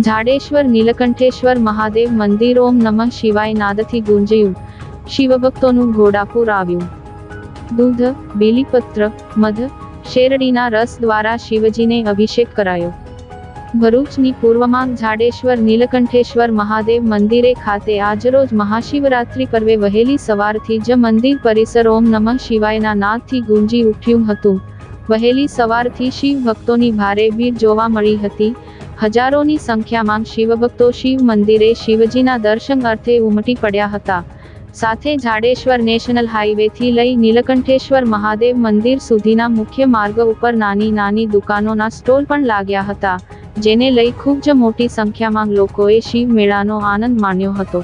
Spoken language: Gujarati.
જાડેશ્વર નીલકંઠેશ્વર મહાદેવ મંદિર ઓમ નમઃ શિવાય નાદથી ગુંજ્યું, શિવભક્તોનું ઘોડાપુર આવ્યું. દૂધ, બેલીપત્ર, મધ, શેરડીના રસ દ્વારા શિવજીને અભિષેક કરાયો. ભરૂચની પૂર્વમાં જાડેશ્વર નીલકંઠેશ્વર મહાદેવ મંદિરે ખાતે આજરોજ મહાશિવરાત્રી પર્વે વહેલી સવારથી જ મંદિર પરિસર ઓમ નમઃ શિવાયના નાદથી ગુંજી ઉઠ્યું હતું. વહેલી સવારથી શિવ ભક્તોની ભારે ભીડ જોવા મળી હતી. હજારોની સંખ્યામાં શિવભક્તો શિવ મંદિરે શિવજીના દર્શન અર્થે ઉમટી પડ્યા હતા. સાથે જાડેશ્વર નેશનલ હાઈવેથી લઈ નીલકંઠેશ્વર મહાદેવ મંદિર સુધીના મુખ્ય માર્ગ ઉપર નાની નાની દુકાનોના સ્ટોલ પણ લાગ્યા હતા, જેને લઈ ખૂબ જ મોટી સંખ્યામાં લોકોએ શિવ મેળાનો આનંદ માણ્યો હતો.